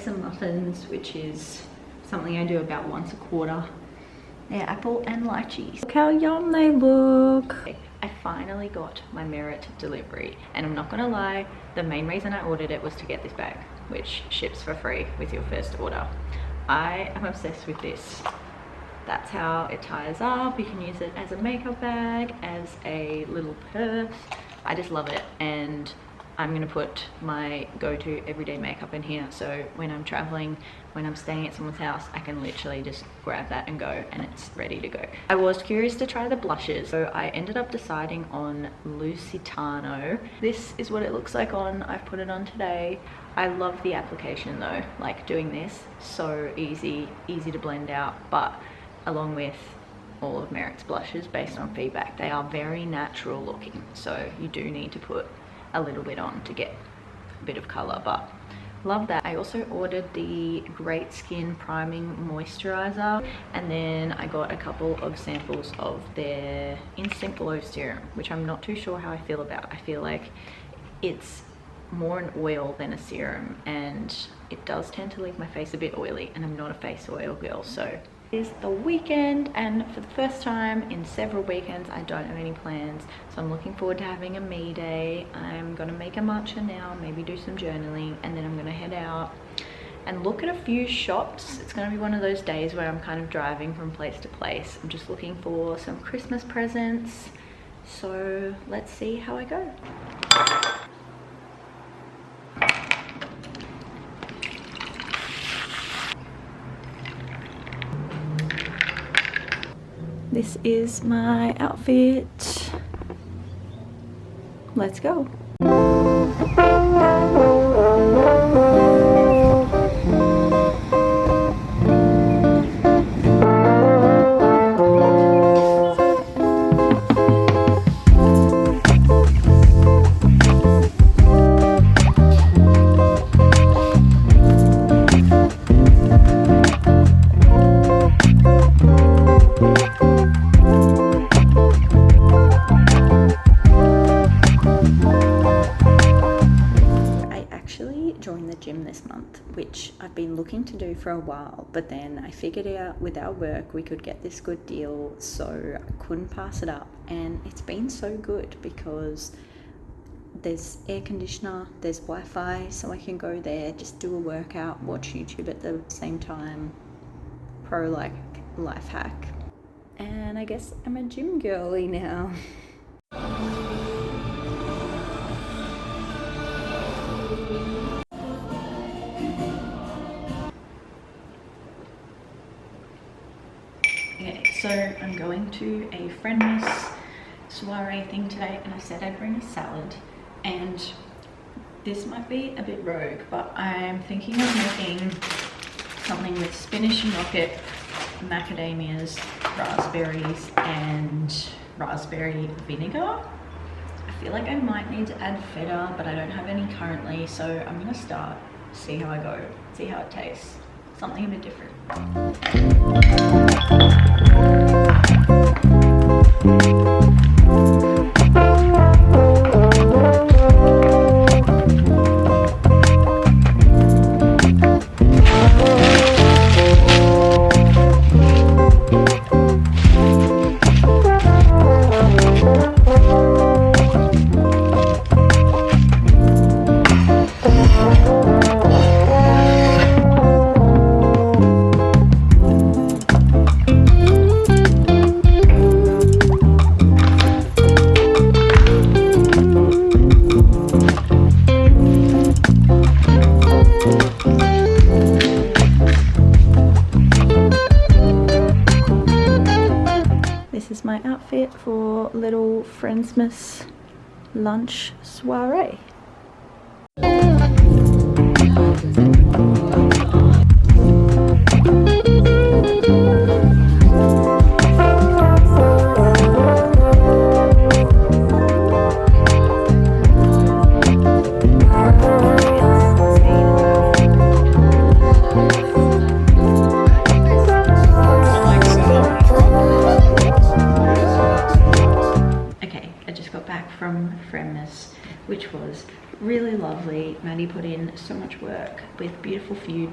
some muffins, which is something I do about once a quarter. They're apple and lychees. Look how yum they look. I finally got my Merit delivery, and I'm not gonna lie, the main reason I ordered it was to get this bag, which ships for free with your first order. I am obsessed with this. That's how it ties up. You can use it as a makeup bag, as a little purse. I just love it, and I'm gonna put my go-to everyday makeup in here, so when I'm traveling, when I'm staying at someone's house, I can literally just grab that and go, and it's ready to go. I was curious to try the blushes, so I ended up deciding on Lusitano. This is what it looks like on. I've put it on today. I love the application though, like doing this, so easy to blend out, but along with all of Merit's blushes, based on feedback, they are very natural looking, so you do need to put a little bit on to get a bit of color, but love that. I also ordered the Great Skin Priming Moisturizer, and then I got a couple of samples of their Instant Glow Serum, which I'm not too sure how I feel about. I feel like it's more an oil than a serum, and it does tend to leave my face a bit oily, and I'm not a face oil girl. So is the weekend, and for the first time in several weekends I don't have any plans, so I'm looking forward to having a me day. I'm gonna make a matcha now, maybe do some journaling, and then I'm gonna head out and look at a few shops. It's gonna be one of those days where I'm kind of driving from place to place. I'm just looking for some Christmas presents, so let's see how I go. This is my outfit. Let's go. Which I've been looking to do for a while, but then I figured out with our work we could get this good deal, so I couldn't pass it up. And it's been so good because there's air conditioner, there's Wi-Fi, so I can go there, just do a workout, watch YouTube at the same time. Pro like life hack. And I guess I'm a gym girly now. Okay, so I'm going to a friendmas soiree thing today, and I said I'd bring a salad, and this might be a bit rogue, but I'm thinking of making something with spinach and rocket, macadamias, raspberries, and raspberry vinegar. I feel like I might need to add feta, but I don't have any currently, so I'm gonna start, see how I go, see how it tastes. Something a bit different. My outfit for little friendsmas lunch soiree. From friendmas, which was really lovely. Maddie put in so much work with beautiful food,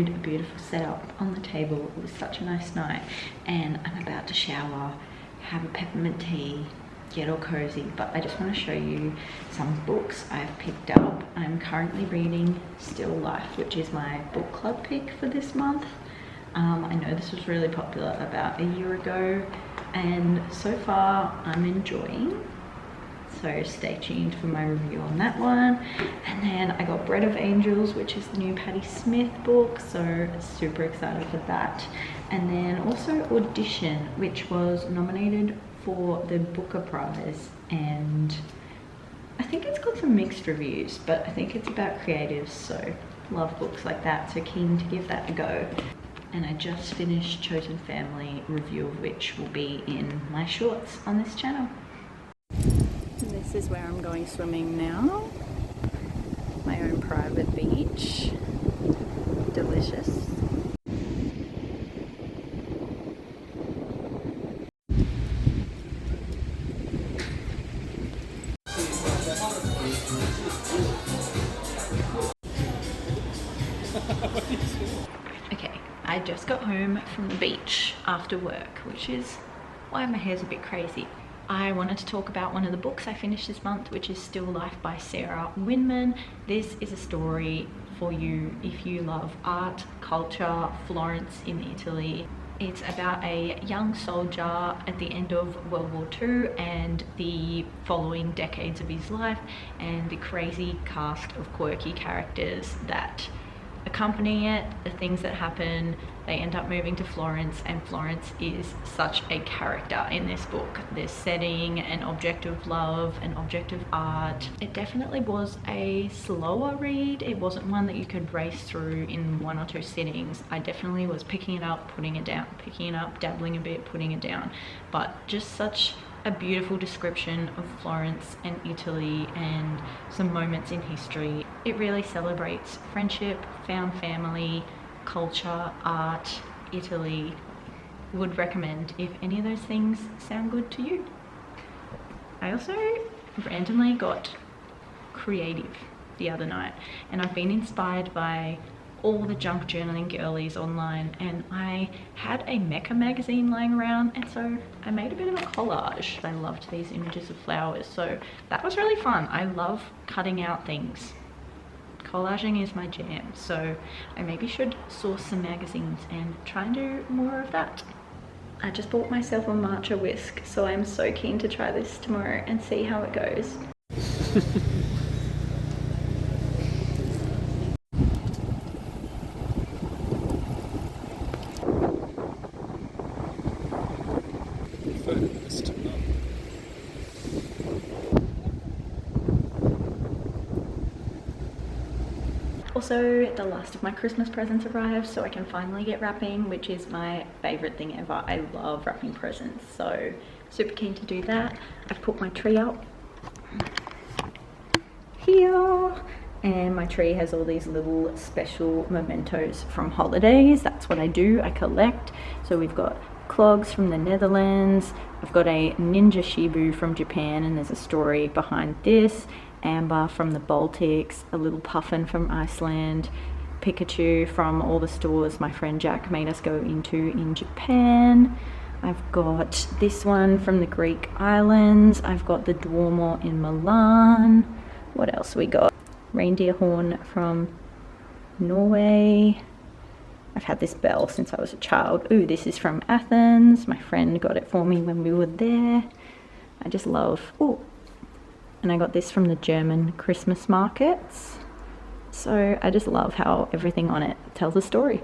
a beautiful setup on the table. It was such a nice night, and I'm about to shower, have a peppermint tea, get all cozy. But I just want to show you some books I've picked up. I'm currently reading Still Life, which is my book club pick for this month. I know this was really popular about a year ago, and so far I'm enjoying. So stay tuned for my review on that one. And then I got Bread of Angels, which is the new Patti Smith book, so super excited for that. And then also Audition, which was nominated for the Booker Prize, and I think it's got some mixed reviews, but I think it's about creatives, so love books like that, so keen to give that a go. And I just finished Chosen Family, review of which will be in my shorts on this channel. This is where I'm going swimming now. My own private beach. Delicious. Okay, I just got home from the beach after work, which is why my hair's a bit crazy. I wanted to talk about one of the books I finished this month, which is Still Life by Sarah Winman. This is a story for you if you love art, culture, Florence in Italy. It's about a young soldier at the end of World War II and the following decades of his life, and the crazy cast of quirky characters that accompany it, the things that happen. They end up moving to Florence, and Florence is such a character in this book. There's setting, an object of love, an object of art. It definitely was a slower read. It wasn't one that you could race through in 1 or 2 sittings. I definitely was picking it up, putting it down, picking it up, dabbling a bit, putting it down. But just such a beautiful description of Florence and Italy and some moments in history. It really celebrates friendship, found family, culture, art, Italy. Would recommend if any of those things sound good to you. I also randomly got creative the other night, and I've been inspired by all the junk journaling girlies online, and I had a Mecca magazine lying around, and so I made a bit of a collage. I loved these images of flowers, so that was really fun. I love cutting out things. Collaging is my jam, so I maybe should source some magazines and try and do more of that. I just bought myself a matcha whisk, so I'm so keen to try this tomorrow and see how it goes. Also, the last of my Christmas presents arrived, so I can finally get wrapping, which is my favorite thing ever. I love wrapping presents, so super keen to do that. I've put my tree up here, and my tree has all these little special mementos from holidays. That's what I do, I collect. So we've got clogs from the Netherlands, I've got a ninja Shibu from Japan, and there's a story behind this. Amber from the Baltics, a little puffin from Iceland, Pikachu from all the stores my friend Jack made us go into in Japan. I've got this one from the Greek islands. I've got the Duomo in Milan. What else we got? Reindeer horn from Norway. I've had this bell since I was a child. Ooh, this is from Athens. My friend got it for me when we were there. I just love, ooh. And I got this from the German Christmas markets. So I just love how everything on it tells a story.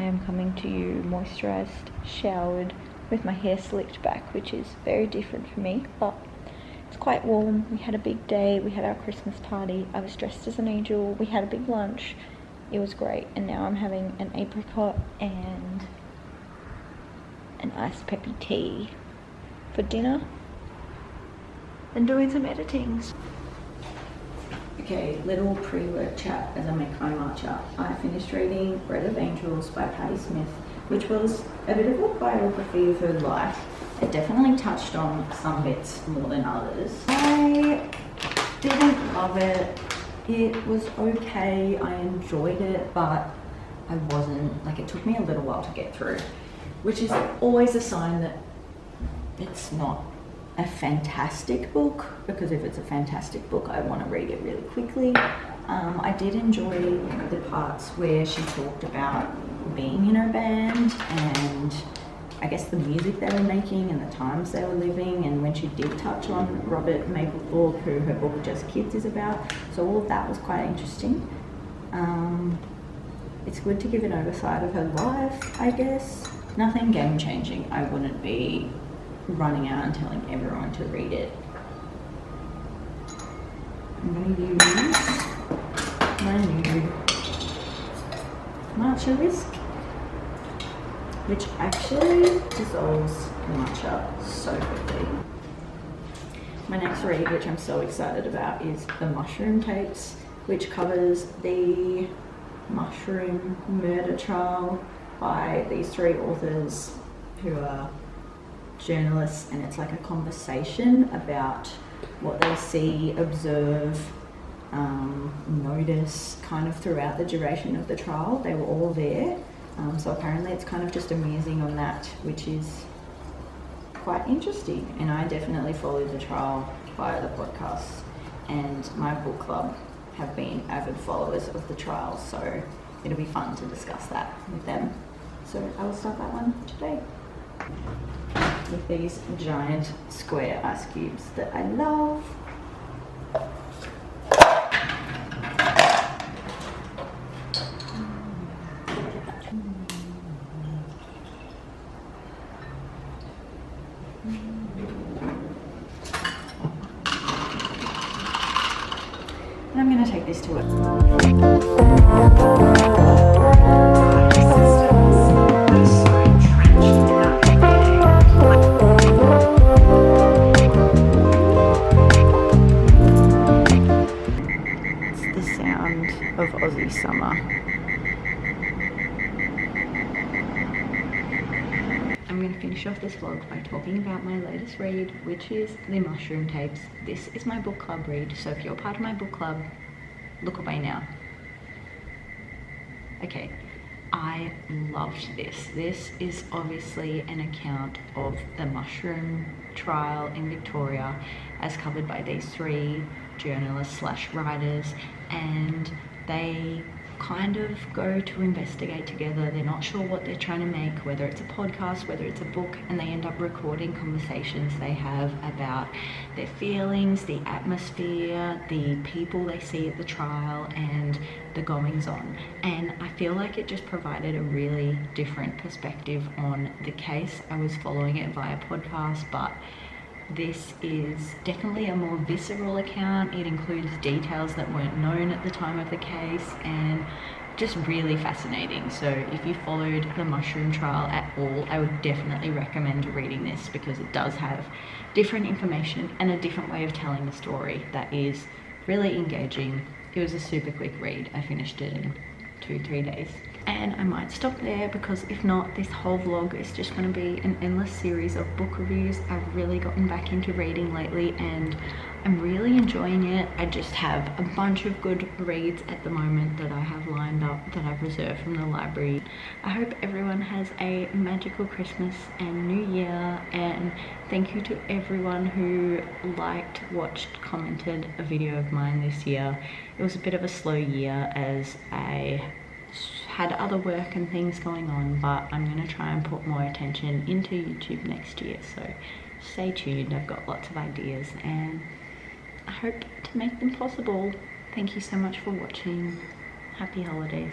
am coming to you moisturized, showered, with my hair slicked back, which is very different for me, but it's quite warm. We had a big day, we had our Christmas party, I was dressed as an angel, we had a big lunch, it was great. And now I'm having an apricot and an iced peppy tea for dinner and doing some editing. Okay, little pre-work chat as I make my march up. I finished reading Bread of Angels by Patti Smith, which was a bit of a biography of her life. It definitely touched on some bits more than others. I didn't love it. It was okay, I enjoyed it, but I wasn't, like, it took me a little while to get through, which is always a sign that it's not a fantastic book, because if it's a fantastic book, I want to read it really quickly. I did enjoy the parts where she talked about being in her band and I guess the music they were making and the times they were living, and when she did touch on Robert Mapplethorpe, who her book Just Kids is about. So all of that was quite interesting. It's good to give an oversight of her life, I guess. Nothing game-changing. I wouldn't be running out and telling everyone to read it. I'm going to use my new matcha whisk, which actually dissolves the matcha so quickly. My next read, which I'm so excited about, is The Mushroom Tapes, which covers the mushroom murder trial by these three authors who are journalists, and it's like a conversation about what they see, observe, notice kind of throughout the duration of the trial. They were all there. So apparently it's kind of just a musing on that, which is quite interesting. And I definitely followed the trial via the podcast, and my book club have been avid followers of the trial, so it'll be fun to discuss that with them. So I will start that one today with these giant square ice cubes that I love. And I'm going to take this to it. Of Aussie summer. I'm going to finish off this vlog by talking about my latest read, which is The Mushroom Tapes. This is my book club read, so if you're part of my book club, look away now. Okay, I loved this. This is obviously an account of the mushroom trial in Victoria as covered by these three journalists slash writers, and they kind of go to investigate together. They're not sure what they're trying to make, whether it's a podcast, whether it's a book, and they end up recording conversations they have about their feelings, the atmosphere, the people they see at the trial, and the goings on. And I feel like it just provided a really different perspective on the case. I was following it via podcast, but this is definitely a more visceral account. It includes details that weren't known at the time of the case, and just really fascinating. So if you followed the mushroom trial at all, I would definitely recommend reading this, because it does have different information and a different way of telling the story that is really engaging. It was a super quick read. I finished it in 2-3 days. And I might stop there, because if not, this whole vlog is just going to be an endless series of book reviews. I've really gotten back into reading lately and I'm really enjoying it. I just have a bunch of good reads at the moment that I have lined up, that I've reserved from the library. I hope everyone has a magical Christmas and New Year, and thank you to everyone who liked, watched, commented a video of mine this year. It was a bit of a slow year as I had other work and things going on, but I'm going to try and put more attention into YouTube next year, so stay tuned. I've got lots of ideas and I hope to make them possible. Thank you so much for watching. Happy holidays.